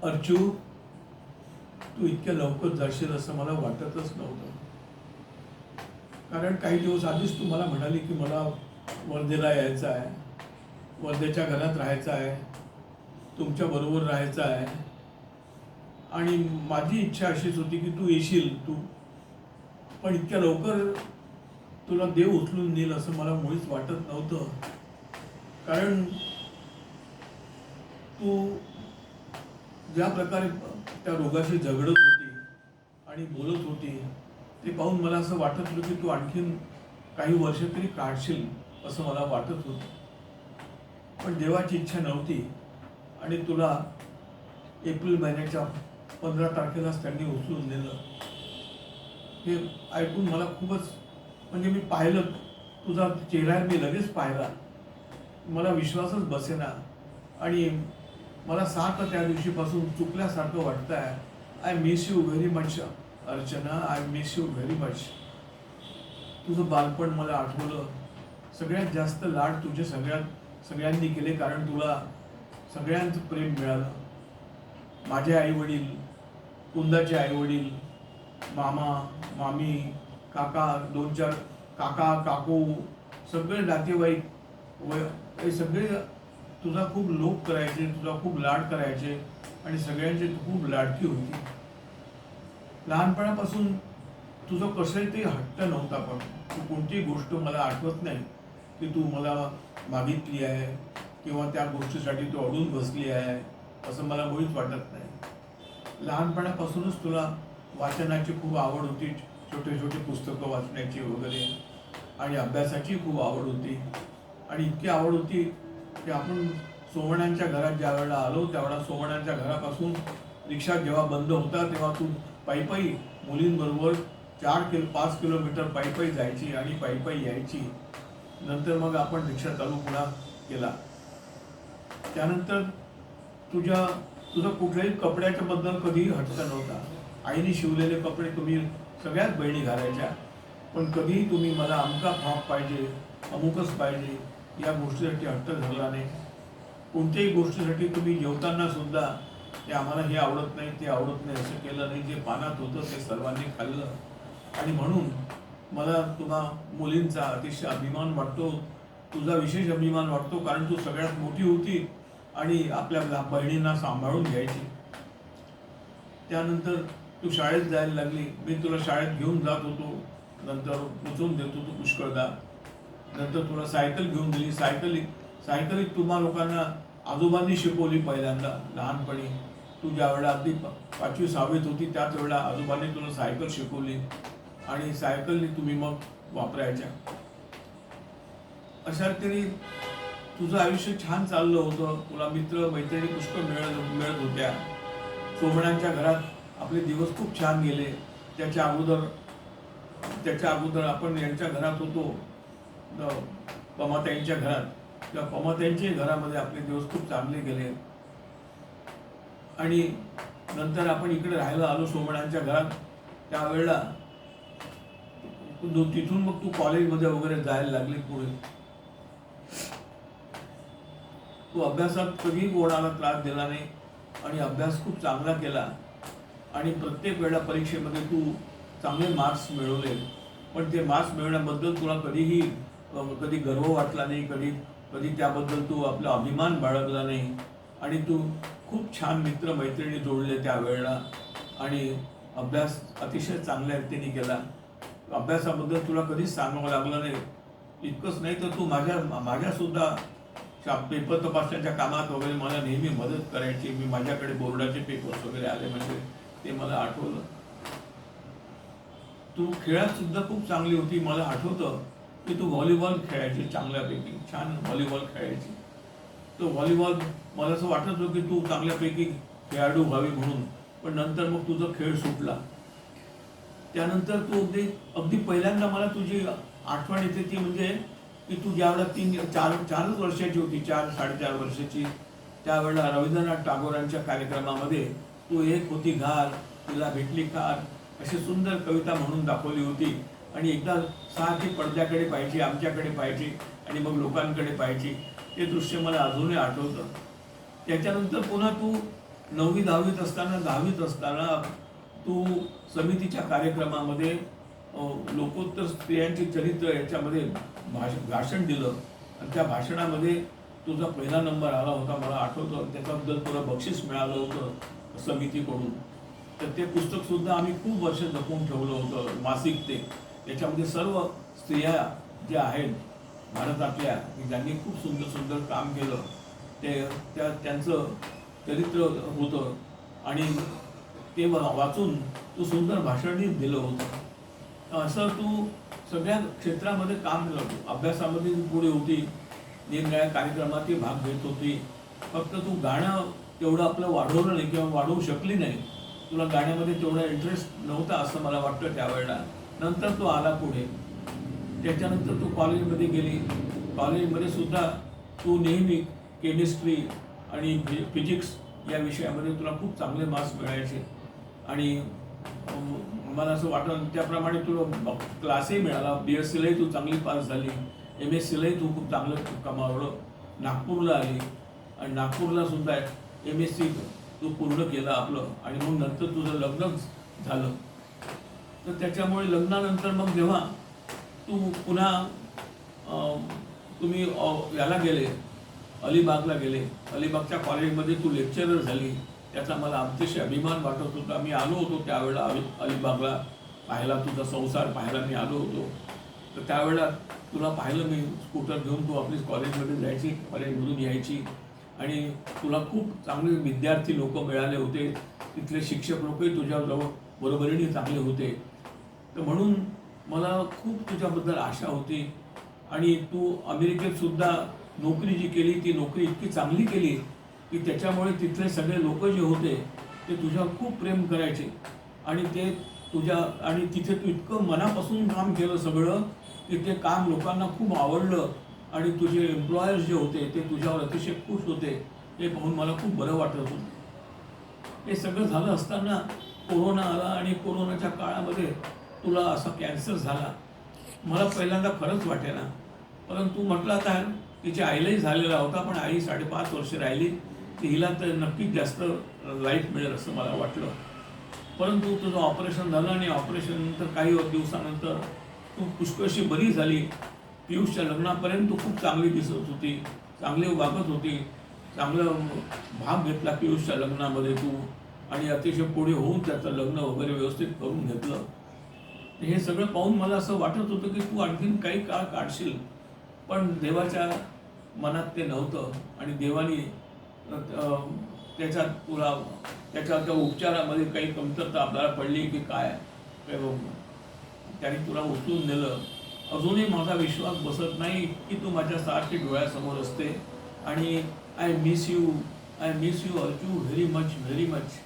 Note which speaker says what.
Speaker 1: अर्चू, तू इतक्या लवकर जाशील असं मला वाटतच नव्हतं. कारण काही दिवस आधीच तू मला म्हणाली की मला वर्धेला यायचं आहे, वर्धेच्या घरात राहायचं आहे, तुमच्याबरोबर राहायचं आहे. आणि माझी इच्छा अशीच होती की तू येशील, पण इतक्या लवकर तुला देव उचलून नेईल असं मला मुळीच वाटत नव्हतं. कारण तू ज्या प्रकारे त्या रोगाशी झगडत होती आणि बोलत होती ते पाहून मला असं वाटत होतं की तू आणखीन काही वर्ष तरी काढशील असं मला वाटत होतं. पण देवाची इच्छा नव्हती आणि तुला एप्रिल महिन्याच्या 15 तारखेलाच त्यांनी उचलून नेलं. हे ऐकून मला खूपच, म्हणजे मी पाहिलं, तुझा चेहरा मी लगेच पाहिला, मला विश्वासच बसेना. आणि मला सारखं त्या दिवशीपासून चुकल्यासारखं वाटतं आहे. I miss you very much Archana, I miss you very much. तुझं बालपण मला आठवलं. सगळ्यात जास्त लाड तुझे सगळ्यांनी केले, कारण तुला सगळ्यांचं प्रेम मिळालं. माझे आईवडील, कुंदाचे आईवडील, मामा मामी, काका, 2-4 काका काकू, सगळे नातेवाईक हे सगळे तुझा खूप लोभ करायचे, तुझा खूप लाड करायचे आणि सगळ्यांची खूप लाडकी होती. लहानपणापासून तुझं कसंही ते हट्ट नव्हता. पण तू कोणतीही गोष्ट मला आठवत नाही की तू मला मागितली आहे किंवा त्या गोष्टीसाठी तू अडून बसली आहे असं मला मुळीच वाटत नाही. लहानपणापासूनच तुला वाचनाची खूप आवड होती, छोटे छोटे पुस्तकं वाचण्याची वगैरे, आणि अभ्यासाची खूप आवड होती. आणि इतकी आवड होती की आपण सोमण्यांच्या घरात ज्या वेळेला आलो त्यावेळेला सोमण्यांच्या घरापासून रिक्षा जेव्हा बंद होता तेव्हा तू पायी मुलींबरोबर 5 किलोमीटर पायी जायची आणि पायी यायची. नंतर मग आपण रिक्षा चालू पुन्हा केला. त्यानंतर तुझं कुठल्याही कपड्याच्या बद्दल कधीही हट्ट नव्हता. आईने शिवलेले कपडे तुम्ही सगळ्याच बहिणी घालायच्या, पण कधीही तुम्ही मला अमुका फ्रॉक पाहिजे, अमुकच पाहिजे या गोष्टीसाठी हट्ट धरला नाही. कोणत्याही गोष्टीसाठी तुम्ही जेवताना सुद्धा ते आम्हाला हे आवडत नाही, ते आवडत नाही असं केलं नाही. जे पानात होतं ते सर्वांनी खाल्लं. आणि म्हणून मला तुला मुलींचा अतिशय अभिमान वाटतो, तुझा विशेष अभिमान वाटतो, कारण तू सगळ्यात मोठी होती आणि आपल्या बहिणींना सांभाळून घ्यायची. त्यानंतर तू शाळेत जायला लागली. मी तुला शाळेत घेऊन जात होतो, नंतर उचलून देत होतो पुष्कळदा. नंतर तुला सायकल घेऊन दिली. सायकल तुम्हा लोकांना आजोबांनी शिकवली पहिल्यांदा लहानपणी. तू ज्या वेळेला अगदी 5वी-6वीत होती त्याच वेळेला आजोबांनी तुला सायकल शिकवली आणि सायकलने तुम्ही मग वापरायच्या. अशा तरी तुझं आयुष्य छान चाललं होतं. तुला मित्र मैत्रिणी पुष्कळ मिळत होत्या. सोमण्यांच्या घरात आपले दिवस खूप छान गेले. त्याच्या अगोदर आपण यांच्या घरात होतो, पमाताईंच्या घरात. त्या पमाताईंच्या घरामध्ये आपले दिवस खूप चांगले गेले. आणि नंतर आपण इकडे राहायला आलो सोमण्यांच्या घरात. त्यावेळेला तिथून मग तू कॉलेजमध्ये वगैरे जायला लागली. पुढे तू अभ्यासात कधीही कोणाला त्रास दिला नाही आणि अभ्यास खूप चांगला केला आणि प्रत्येक वेळेला परीक्षेमध्ये तू चांगले मार्क्स मिळवले. पण ते मार्क्स मिळवण्याबद्दल तुला कधी गर्व वाटला नाही, कधी त्याबद्दल तू आपला अभिमान बाळगला नाही. आणि तू खूप छान मित्र मैत्रिणी जोडले त्यावेळेला आणि अभ्यास अतिशय चांगल्या रीतीने केला. अभ्यासाबद्दल तुला कधीच सांगावं लागलं नाही. इतकंच नाही तर तू माझ्यासुद्धा पेपर तपासण्याच्या कामात वगैरे मला नेहमी मदत करायची. मी माझ्याकडे बोर्डाचे पेपर्स वगैरे आले म्हणजे ते मला आठवलं. तू खेळात सुद्धा खूप चांगली होती. मला आठवतं की तू व्हॉलीबॉल खेळायची, चांगल्यापैकी छान व्हॉलीबॉल खेळायची. तो व्हॉलीबॉल मला असं वाटत होतं की तू चांगल्यापैकी खेळाडू व्हावी म्हणून, पण नंतर मग तुझा खेळ सुटला. त्यानंतर तू अगदी पहिल्यांदा मला तुझी आठवण येते ती म्हणजे की तू ज्यावेळेला 4 वर्षाची होती, 4-4.5 वर्षाची, त्यावेळेला रवींद्रनाथ टागोरांच्या कार्यक्रमामध्ये तू एक होती घार, तिला भेटली कार अशी सुंदर कविता म्हणून दाखवली होती. आणि एकदा सारखी पडद्याकडे पाहायची, आमच्याकडे पाहायची आणि मग लोकांकडे पाहायची. ते दृश्य मला अजूनही आठवतं. त्याच्यानंतर पुन्हा तू 9वी 10वीत असताना तू समितीच्या कार्यक्रमामध्ये लोकोत्तर स्त्रियांचे चरित्र याच्यामध्ये भाषण दिलं आणि त्या भाषणामध्ये तुझा पहिला नंबर आला होता, मला आठवतं. त्याच्याबद्दल तुला बक्षीस मिळालं होतं समितीकडून. तर ते पुस्तक सुद्धा आम्ही खूप वर्ष जपून ठेवलं होतं, मासिक ते. त्याच्यामध्ये सर्व स्त्रिया ज्या आहेत भारतातल्या की ज्यांनी खूप सुंदर सुंदर काम केलं त्यांचं चरित्र होतं आणि ते वाचून तू सुंदर भाषणही दिलं होतं. असं तू सगळ्या क्षेत्रामध्ये काम केलं. अभ्यासामध्ये पुढे होती, निरनिराळ्या कार्यक्रमातही भाग घेत होती. फक्त तू गाणं तेवढं आपलं वाढवलं नाही किंवा वाढवू शकली नाही. तुला गाण्यामध्ये तेवढा इंटरेस्ट नव्हता असं मला वाटतं त्यावेळेला. नंतर तो आला पुढे. त्याच्यानंतर तू कॉलेजमध्ये गेली. कॉलेजमध्ये सुद्धा तू नेहमी केमिस्ट्री आणि फिजिक्स या विषयामध्ये तुला खूप चांगले मार्क्स मिळायचे आणि मला असं वाटतं त्याप्रमाणे तुला क्लासही मिळाला. BScलाही तू चांगली पास झाली. MScलाही तू खूप चांगलं कमावलं. नागपूरला आली आणि नागपूरला सुद्धा MSc तू पूर्ण केलं आपलं आणि मग नंतर तुझं लग्नच झालं. तर त्याच्यामुळे लग्नानंतर मग जेव्हा तू पुन्हा तुम्ही याला गेले, अलिबागला गेले. अलिबागच्या कॉलेजमध्ये तू लेक्चरर झाली. त्याचा मला अतिशय अभिमान वाटत होता. मी आलो होतो त्यावेळेला अलिबागला पाहायला, तुझा संसार पाहायला मी आलो होतो. तर त्यावेळेला तुला पाहिलं मी. स्कूटर घेऊन तू आपली कॉलेजमध्ये जायची, कॉलेजमधून यायची आणि तुला खूप चांगले विद्यार्थी लोक मिळाले होते. तिथले शिक्षक लोकही तुझ्याजवळ बरोबरीने चांगले होते. तर म्हणून मला खूप तुझ्याबद्दल आशा होती आणि तू अमेरिकेत सुद्धा नोकरी जी केली ती नोकरी इतकी चांगली केली की त्याच्यामुळे तिथले सगळे लोक जे होते ते तुझ्यावर खूप प्रेम करायचे आणि ते आणि तिथे तू इतकं मनापासून काम केलं सगळं की ते काम लोकांना खूप आवडलं आणि तुझे एम्प्लॉयर्स जे होते ते तुझ्यावर अतिशय खुश होते. हे पाहून मला खूप बरं वाटत होतं. हे सगळं झालं असताना कोरोना आला आणि कोरोनाच्या काळामध्ये तुला असा कॅन्सर झाला. मला पहिल्यांदा खरंच वाटेना, परंतु म्हटलं आता तिच्या आईलाही झालेला होता, पण आई 5.5 वर्ष राहिली. हिला तर नक्कीच जास्त लाईफ मिळेल असं मला वाटलं. परंतु तुझं ऑपरेशन झालं आणि ऑपरेशननंतर काही दिवसानंतर तू पुष्कळशी बरी झाली. पियुषच्या लग्नापर्यंत तू खूप चांगली दिसत होती, चांगली वागत होती, चांगलं भाग घेतला पियुषच्या लग्नामध्ये तू आणि अतिशय पुढे होऊन त्याचं लग्न वगैरे व्यवस्थित करून घेतलं. हे सगळं पाहून मला असं वाटत होतं की तू आणखीन काही काळ काढशील, पण देवाच्या मनात ते नव्हतं आणि देवाने त्याच्यात तुला त्या उपचारामध्ये काही कमतरता आपल्याला पडली की काय त्याने तुला उचलून नेलं. अजूनही माझा विश्वास बसत नाही की तू माझ्या सारखी डोळ्यासमोर असते आणि I miss you Arju very much very much.